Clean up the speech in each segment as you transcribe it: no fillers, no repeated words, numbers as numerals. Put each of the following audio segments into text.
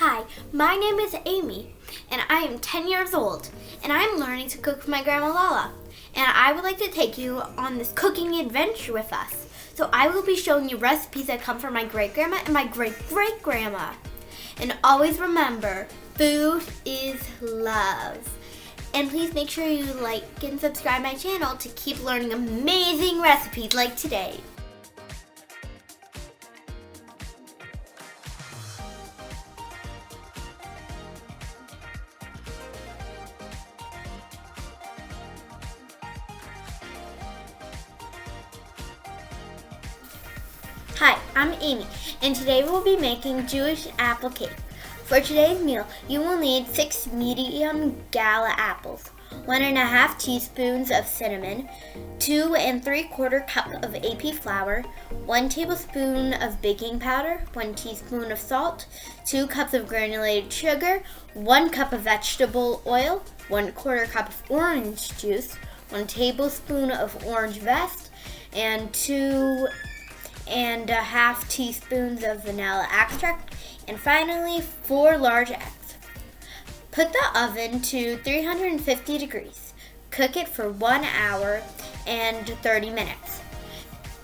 Hi, my name is Amy, and I am 10 years old, and I am learning to cook with my Grandma Lala. And I would like to take you on this cooking adventure with us. So I will be showing you recipes that come from my great-grandma and my great-great-grandma. And always remember, food is love. And please make sure you like and subscribe my channel to keep learning amazing recipes like today. Hi, I'm Amy, and today we'll be making Jewish apple cake. For today's meal, you will need 6 medium gala apples, 1½ teaspoons of cinnamon, 2 3/4 cup of AP flour, 1 tablespoon of baking powder, 1 teaspoon of salt, 2 cups of granulated sugar, 1 cup of vegetable oil, 1/4 cup of orange juice, 1 tablespoon of orange zest, and 2½ teaspoons of vanilla extract, and finally 4 large eggs. Put the oven to 350 degrees. Cook it for 1 hour and 30 minutes.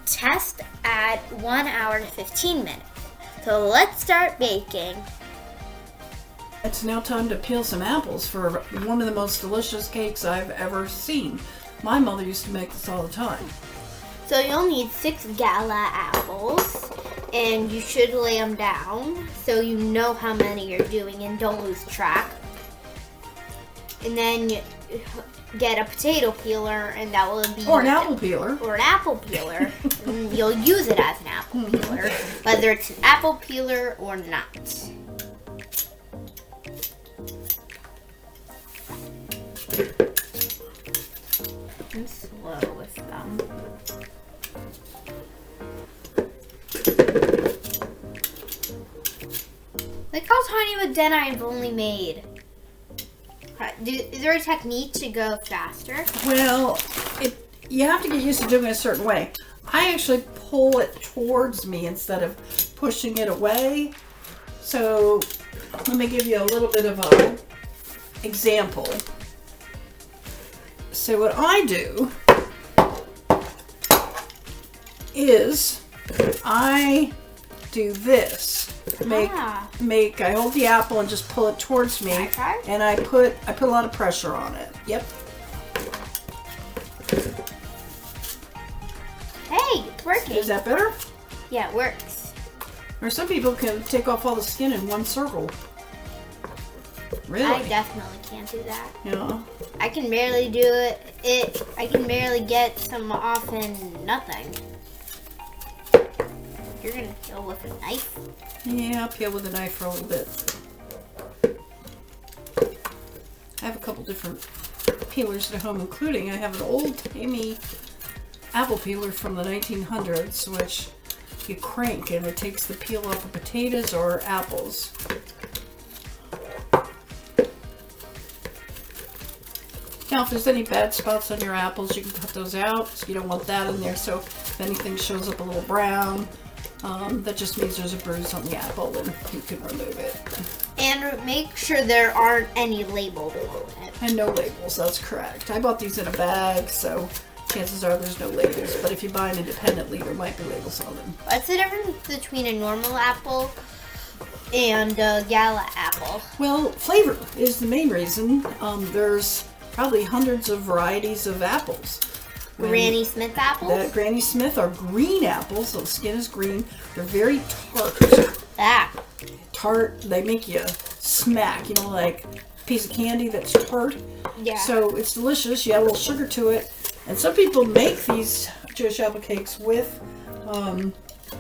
Test at 1 hour to 15 minutes. So let's start baking. It's now time to peel some apples for one of the most delicious cakes I've ever seen. My mother used to make this all the time. So you'll need 6 gala apples, and you should lay them down so you know how many you're doing and don't lose track. And then you get a potato peeler, and that will be... Or an apple peeler. Or an apple peeler. And you'll use it as an apple peeler, whether it's an apple peeler or not. I'm slow with them. Look how tiny of a dent I've only made. Is there a technique to go faster? Well, you have to get used to doing it a certain way. I actually pull it towards me instead of pushing it away. So let me give you a little bit of an example. So what I do is I do this. I hold the apple and just pull it towards me, and I put a lot of pressure on it. Yep. Hey, it's working. Is that better? Yeah, it works. Or some people can take off all the skin in one circle. Really? I definitely can't do that. Yeah. I can barely do it. I can barely get some off in nothing. You're gonna peel with a knife? Yeah, I'll peel with a knife for a little bit. I have a couple different peelers at home, including I have an old-timey apple peeler from the 1900s, which you crank and it takes the peel off of potatoes or apples. Now, if there's any bad spots on your apples, you can cut those out. So you don't want that in there. So if anything shows up a little brown, that just means there's a bruise on the apple, and you can remove it. And make sure there aren't any labels on it. And no labels, that's correct. I bought these in a bag, so chances are there's no labels. But if you buy them independently, there might be labels on them. What's the difference between a normal apple and a gala apple? Well, flavor is the main reason. There's probably hundreds of varieties of apples. Granny Smith apples? Granny Smith are green apples, so the skin is green. They're very tart. Tart, they make you smack, like a piece of candy that's tart. Yeah. So it's delicious. You add a little sugar to it. And some people make these Jewish apple cakes with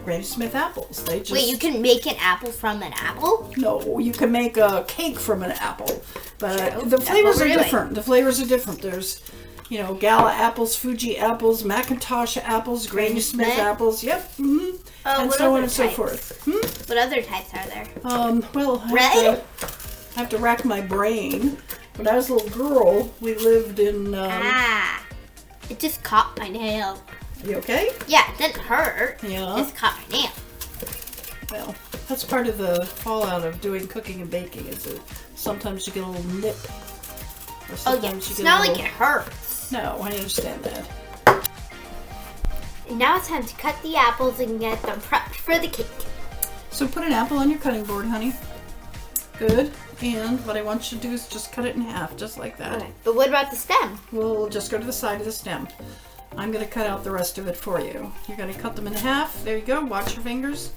Granny Smith apples. Wait, you can make an apple from an apple? No, you can make a cake from an apple. But the flavors are different. The flavors are different. There's, Gala apples, Fuji apples, Macintosh apples, Granny Smith apples. Yep. Mm-hmm. And so on and so forth. What other types are there? Well, I have to rack my brain. When I was a little girl, we lived in... It just caught my nail. You okay? Yeah, it didn't hurt. Yeah. It just caught my nail. Well, that's part of the fallout of doing cooking and baking, is that sometimes you get a little nip. Or Oh sometimes yeah, you it's get not a like little... it hurts. No, I understand that. And now it's time to cut the apples and get them prepped for the cake. So put an apple on your cutting board, honey. Good. And what I want you to do is just cut it in half, just like that. Okay. But what about the stem? We'll just go to the side of the stem. I'm going to cut out the rest of it for you. You're going to cut them in half. There you go. Watch your fingers.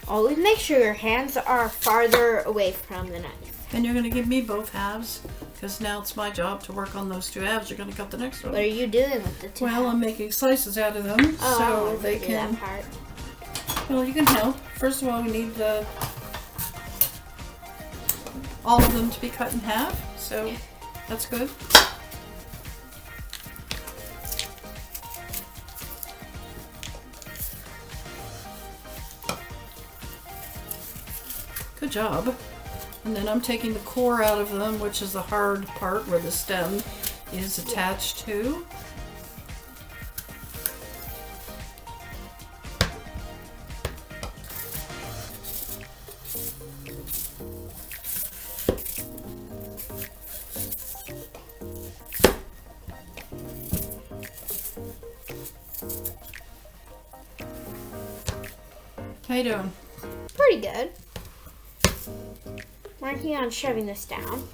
Always make sure your hands are farther away from the knife. And you're going to give me both halves, because now it's my job to work on those two halves. You're going to cut the next one. What are you doing with the two? Well, I'm making slices out of them, so they do can... that part. Well, you can help. First of all, we need all of them to be cut in half, so that's good. Good job. And then I'm taking the core out of them, which is the hard part where the stem is attached to. How you doing? Pretty good. Working on shoving this down.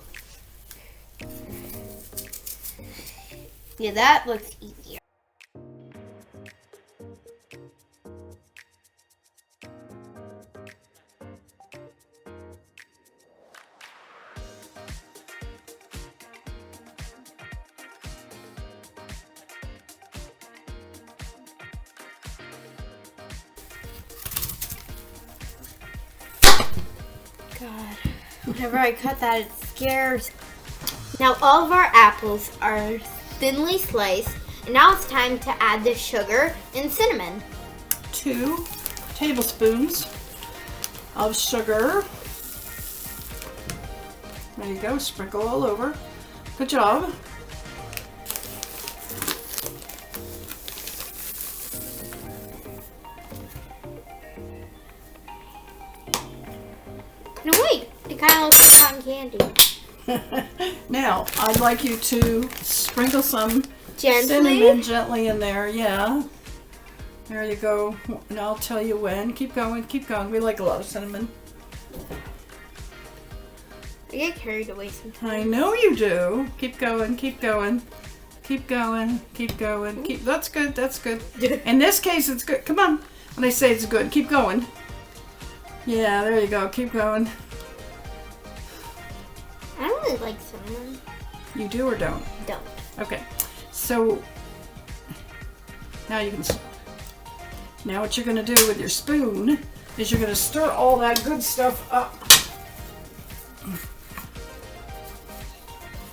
Yeah, that looks easier. God, whenever I cut that, it scares. Now all of our apples are thinly sliced, and now it's time to add the sugar and cinnamon. 2 tablespoons of sugar. There you go, sprinkle all over. Good job. No, wait, it kind of looks like cotton candy. Now, I'd like you to sprinkle some Gently? cinnamon gently in there. Yeah. There you go. And I'll tell you when. Keep going, keep going. We like a lot of cinnamon. I get carried away sometimes. I know you do. Keep going, keep going. Keep going, keep going. That's good, that's good. In this case, it's good. Come on. When I say it's good, keep going. Yeah, there you go. Keep going. I don't really like cinnamon. You do or don't? Don't. Okay. So now you can. Now what you're going to do with your spoon is you're going to stir all that good stuff up.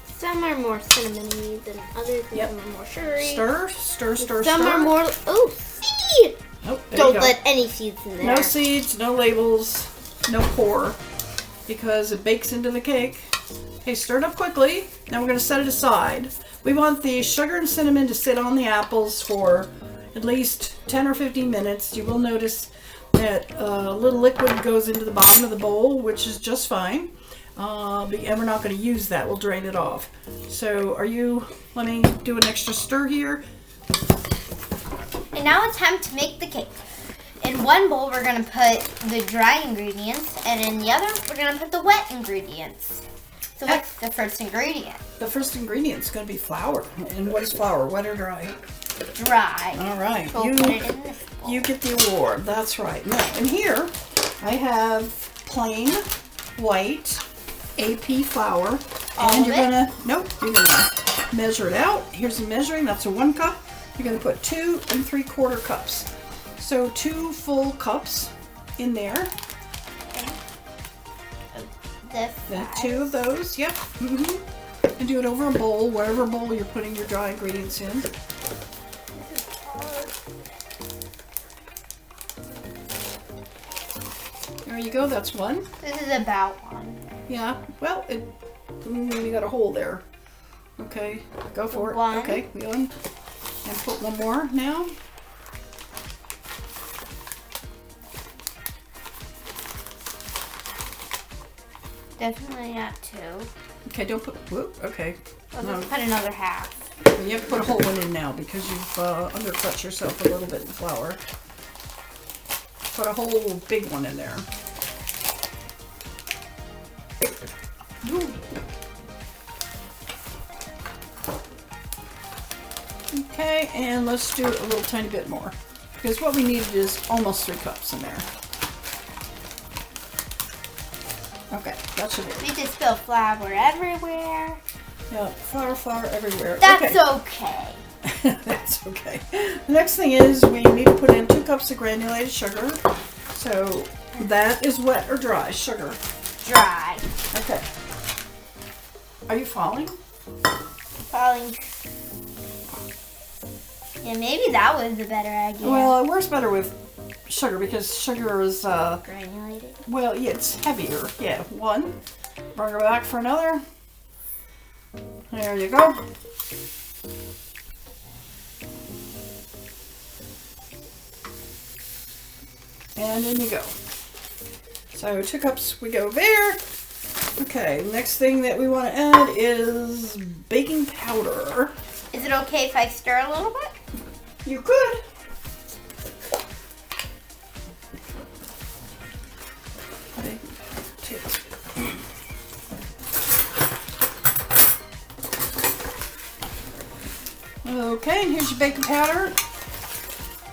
Some are more cinnamony than others, and Yep. some are more sugary. Stir, stir, stir, Some stir. are more. Oh, seed! Oh, there Don't you go. let any seeds in there. No seeds, no labels, no core, because it bakes into the cake. Okay, stir it up quickly. Now we're going to set it aside. We want the sugar and cinnamon to sit on the apples for at least 10 or 15 minutes. You will notice that a little liquid goes into the bottom of the bowl, which is just fine. And we're not going to use that. We'll drain it off. So let me do an extra stir here. And now it's time to make the cake. In one bowl, we're going to put the dry ingredients, and in the other, we're going to put the wet ingredients. So what's the first ingredient? The first ingredient is going to be flour. And what is flour, wet or dry? Dry. All right. So we'll put it in this bowl. You get the award. That's right. Now, and here I have plain white AP flour. All And of you're it? you're gonna measure it out. Here's the measuring. That's a 1 cup. You're gonna put 2 3/4 cups. So 2 full cups in there. This Then size. 2 of those. Yep. And do it over a bowl, wherever bowl you're putting your dry ingredients in. There you go. That's one. This is about one. Yeah. Well, you got a hole there. Okay. Go for One. it. Okay. One. And put one more now. Definitely not two. Okay. Don't put. Whoop. Okay. Let's put another half. You have to put a whole one in now because you've undercut yourself a little bit in flour. Put a whole big one in there. Okay, and let's do a little tiny bit more. Because what we needed is almost 3 cups in there. Okay, that should be it. We just spill flour everywhere. Yeah, flour everywhere. That's okay. That's okay. The next thing is we need to put in 2 cups of granulated sugar. So that is wet or dry sugar? Dry. Okay. Are you falling? Falling. Yeah, maybe that was a better idea. Well, it works better with sugar because sugar is, granulated. well, yeah, it's heavier. Yeah, 1. Bring her back for another. There you go. And in you go. So 2 cups we go there. Okay, next thing that we want to add is baking powder. Is it okay if I stir a little bit? You could. Okay, and here's your baking powder.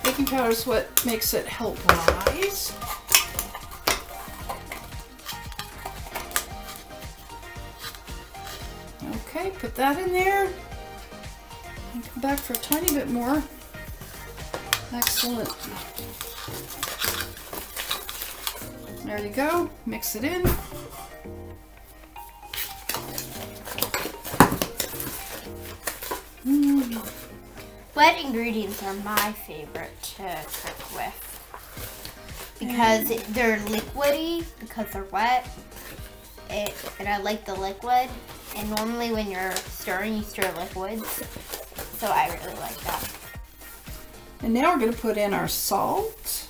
Baking powder is what makes it help rise. Okay, put that in there. And come back for a tiny bit more. Excellent. There you go. Mix it in. Wet ingredients are my favorite to cook with because they're liquidy, because they're wet, and I like the liquid. And normally when you're stirring, you stir liquids, so I really like that. And now we're going to put in our salt,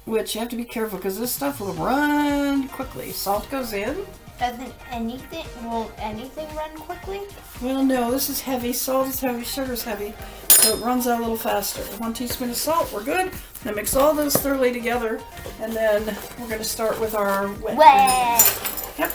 which you have to be careful because this stuff will run quickly. Salt goes in. Will anything run quickly? Well, no, this is heavy. Salt is heavy, sugar's heavy, so it runs out a little faster. 1 teaspoon of salt, we're good. Then mix all those thoroughly together, and then we're going to start with our wet. Yep.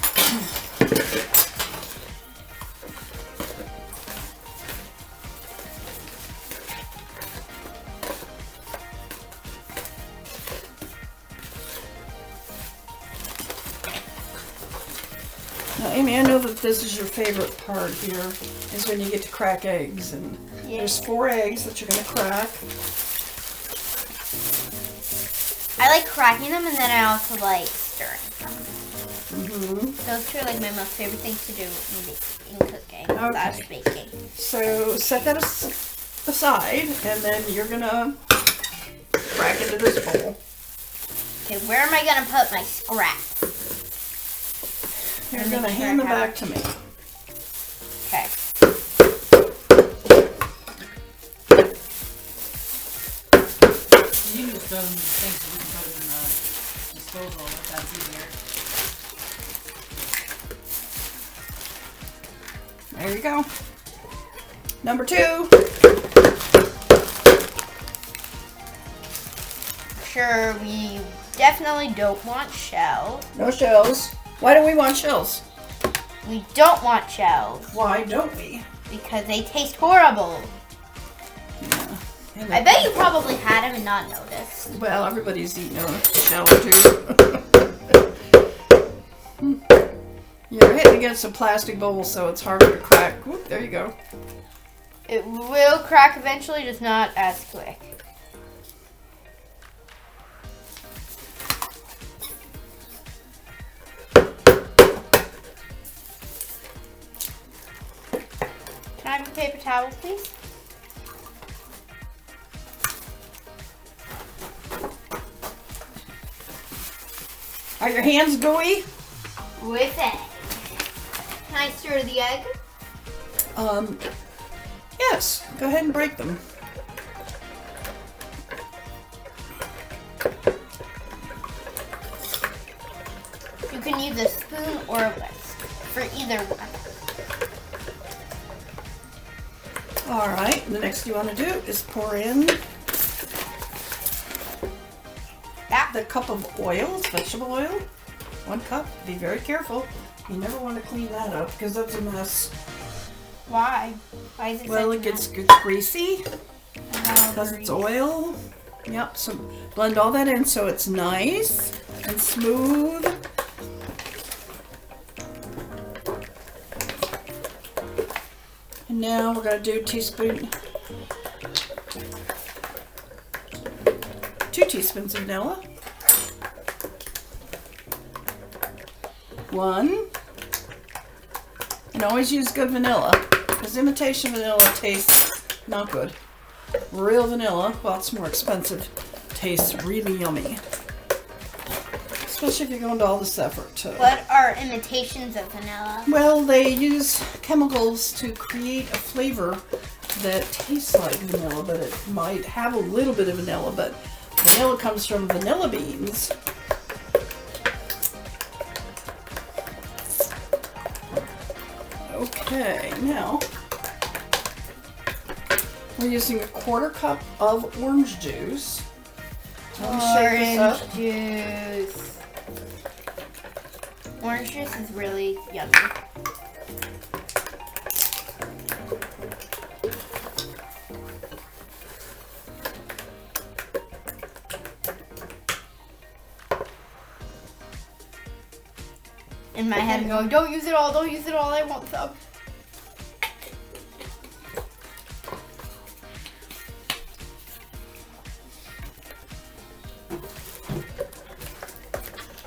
Now, Amy, I know that this is your favorite part here, is when you get to crack eggs. And there's 4 eggs that you're going to crack. I like cracking them, and then I also like stirring them. Mm-hmm. Those two are like my most favorite things to do in cooking slash baking. So set that aside, and then you're going to crack into this bowl. Okay, where am I going to put my scraps? You're going to hand them back to me. Okay. You can just throw them in things so you can put them in the disposal if that's easier. There you go. Number 2. Sure, we definitely don't want shells. No shells. Why do we want shells? We don't want shells Why don't we? because they taste horrible. Yeah. I bet you probably had them and not noticed. Well, everybody's eating a shell or 2. You're hitting against a plastic bowl, so it's harder to crack. Whoop, there you go. It will crack eventually, just not as quick. Can I have a paper towel, please? Are your hands gooey? With egg. Can I stir the egg? Yes. Go ahead and break them. You can use a spoon or a whisk for either one. All right. The next thing you want to do is pour in the cup of oil, vegetable oil. 1 cup. Be very careful. You never want to clean that up because that's a mess. Why? Why is it Well, such it a gets mess? greasy How because it's greasy? oil. Yep. So blend all that in so it's nice and smooth. And now we're going to do 2 teaspoons of vanilla. 1. And always use good vanilla, because imitation vanilla tastes not good. Real vanilla, well, it's more expensive, tastes really yummy. Especially if you're going to all this effort to... What are imitations of vanilla? Well, they use chemicals to create a flavor that tastes like vanilla, but it might have a little bit of vanilla, but vanilla comes from vanilla beans. Okay, now we're using a 1/4 cup of orange juice. Let me shake this up. Orange juice. Orange juice is really yummy. In my head, I'm going, don't use it all, don't use it all, I want some.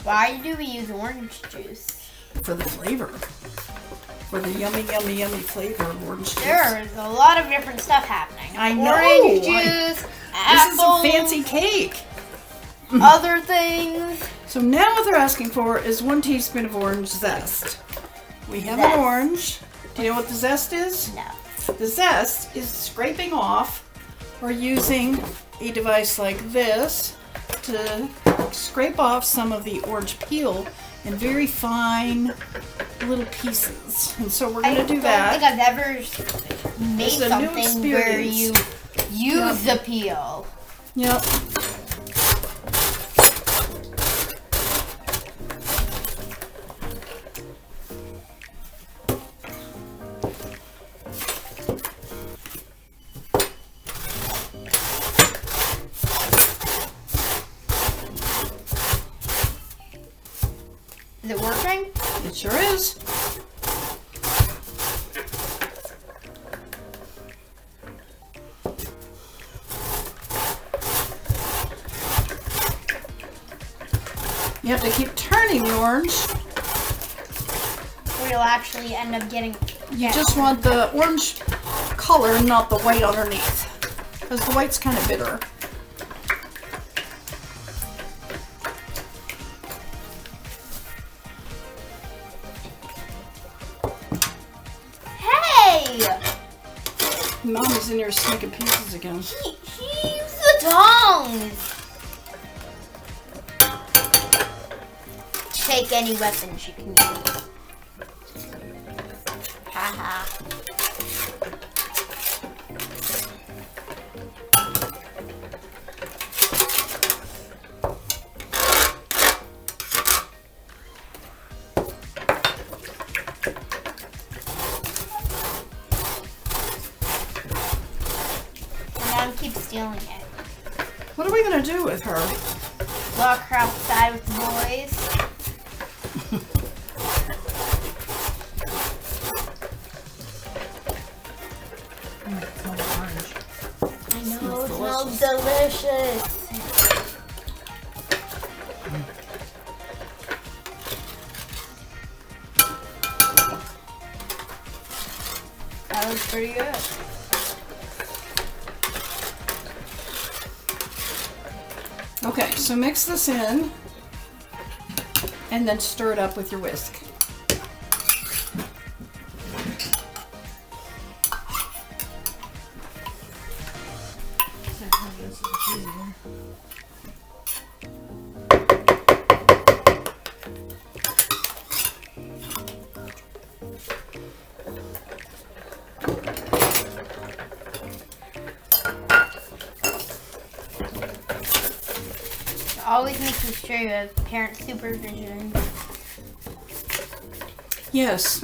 Why do we use orange juice? For the flavor. For the yummy, yummy, yummy flavor of orange juice. There's a lot of different stuff happening. I know. Orange juice, This is a apples, fancy cake. other things. So now what they're asking for is 1 teaspoon of orange zest. We have Zest. an orange. Do you know what the zest is? No. The zest is scraping off or using a device like this to scrape off some of the orange peel in very fine little pieces. And so we're going to do that. I don't think I've ever made It's a new something where you experience. use the peel. Yep. Is it working? It sure is. You have to keep turning the orange. Or you'll actually end up getting. You just want the orange color, not the white underneath. Because the white's kind of bitter. Hey! Mom is in here sneaking pieces again. She used the tongs! Take any weapon she can use. Haha. Mom keeps stealing it. What are we going to do with her? Lock her outside with the boys. It smells orange. I know, it Smells smells delicious. That was pretty good. Okay, so mix this in. and then stir it up with your whisk. Always making sure you have parent supervision. Yes.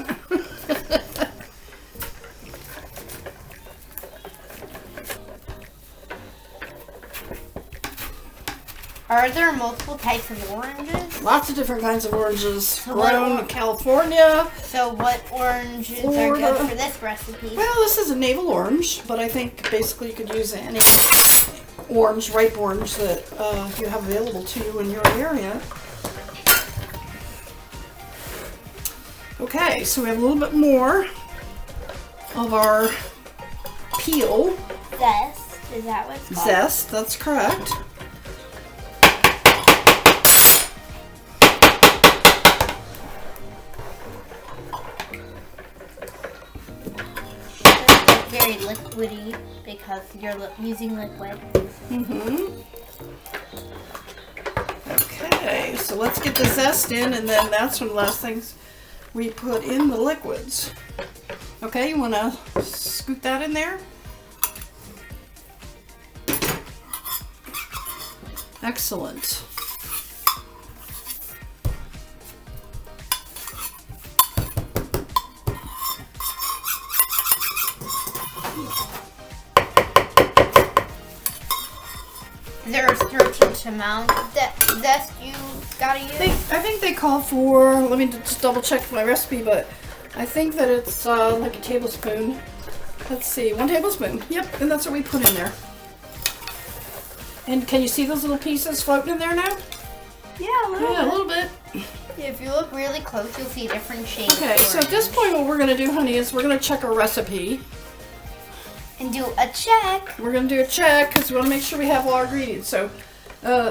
Are there multiple types of oranges? Lots of different kinds of oranges. what Grown or- in California. So what oranges are Florida. good for this recipe? Well, this is a navel orange, but I think basically you could use any orange, ripe orange that you have available to you in your area. Okay, so we have a little bit more of our peel. Zest, is that what it's called? Zest, that's correct. It's very liquidy because you're using liquid. Okay, so let's get the zest in, and then that's one of the last things we put in the liquids. Okay, you want to scoot that in there? Excellent. Is there a certain amount that zest you gotta use? I think they call for, let me just double check my recipe, but I think that it's like a tablespoon. Let's see, 1 tablespoon. Yep, and that's what we put in there. And can you see those little pieces floating in there now? Yeah, Yeah, a little bit. If you look really close, you'll see different shades. Okay, so at this point what we're going to do, honey, is we're going to check our recipe. And do a check. We're going to do a check because we want to make sure we have all our ingredients. So,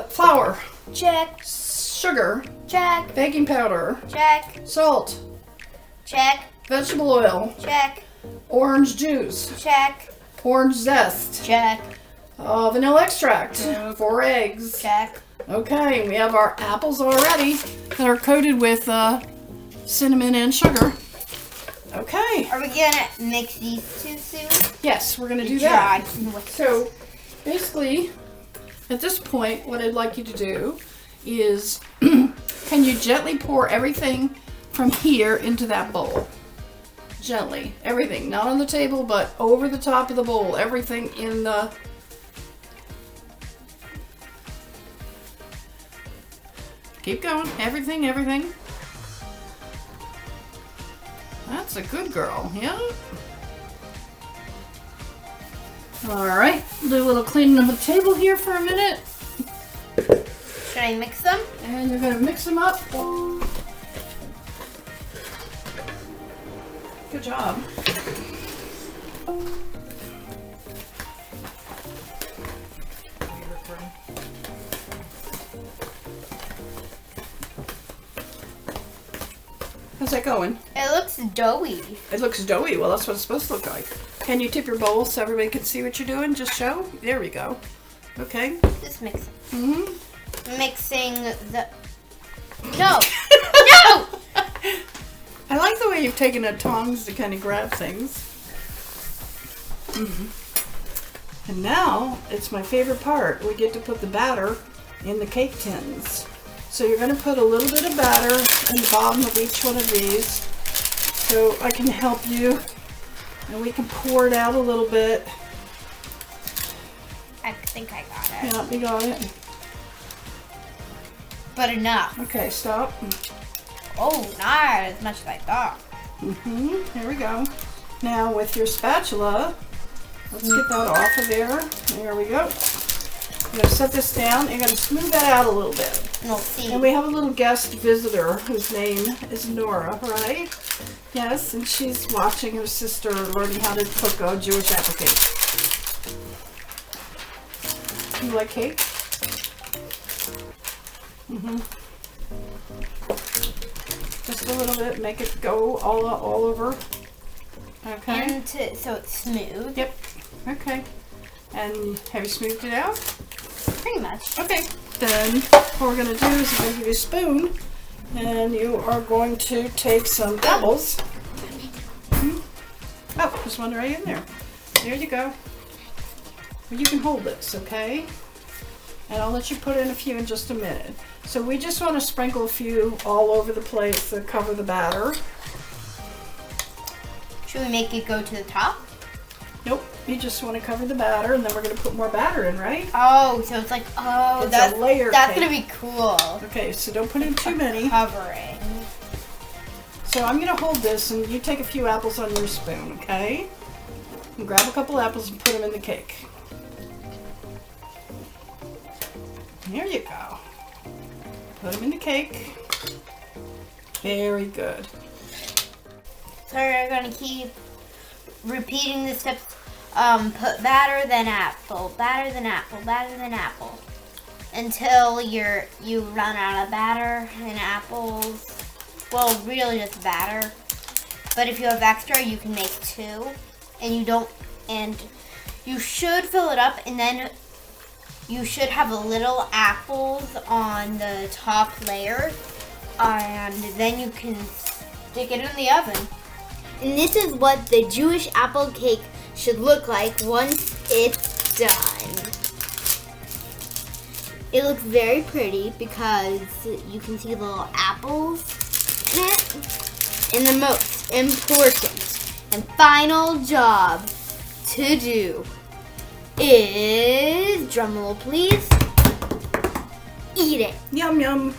flour, Check. sugar, Check. baking powder, Check. salt, Check. vegetable oil, Check. orange juice, Check. orange zest, Check. vanilla extract, 4 eggs. Check. Okay, and we have our apples already that are coated with cinnamon and sugar. Okay, Are we gonna mix these two soon? yes, we're going to do that. Dry. So, basically, at this point, what I'd like you to do is, can you gently pour everything from here into that bowl? Gently. Everything. Not on the table, but over the top of the bowl. Everything in the... Keep going. Everything, everything. That's a good girl. Yeah. Alright. Do a little cleaning of the table here for a minute. Should I mix them? And you're going to mix them up. Good job. How's that going? It looks doughy. It looks doughy. Well, that's what it's supposed to look like. Can you tip your bowl so everybody can see what you're doing? Just show. There we go. Okay. Just mix it. Mm-hmm. Mixing the... No! No! I like the way you've taken the tongs to kind of grab things. And now, it's my favorite part. We get to put the batter in the cake tins. So you're going to put a little bit of batter in the bottom of each one of these. So I can help you. And we can pour it out a little bit. I think I got it. Yeah, you got it. But enough. Okay, stop. Oh, not as much as I thought. Here we go. Now with your spatula, let's get that off of there. There we go. I'm going to set this down. You're going to smooth that out a little bit. And we'll see. And we have a little guest visitor whose name is Nora, right? Yes, and she's watching her sister learning how to cook a Jewish apple cake. You like cake? Just a little bit. Make it go all over. Okay. And so it's smooth. Yep. Okay. And have you smoothed it out? Pretty much. Okay. Then what we're going to do is I'm going to give you a spoon, and you are going to take some apples. Oh, there's one right in there. There you go. Well, you can hold this, okay? And I'll let you put in a few in just a minute. So we just want to sprinkle a few all over the place to cover the batter. Should we make it go to the top? Nope, you just want to cover the batter, and then we're going to put more batter in, right? Oh, so it's like, oh, It's a layer that's cake. going to be cool. Okay, so don't put in too many. Covering. So I'm going to hold this, and you take a few apples on your spoon, okay? And grab a couple apples and put them in the cake. There you go. Put them in the cake. Very good. So we're going to keep repeating the steps. Put batter, then apple, batter, then apple, batter, then apple. Until you run out of batter and apples. Well, really just batter. But if you have extra, you can make two. And you should fill it up, and then you should have a little apples on the top layer. And then you can stick it in the oven. And this is what the Jewish apple cake should look like once it's done. It looks very pretty because you can see the little apples in it. And the most important and final job to do is, drumroll please, eat it. Yum, yum.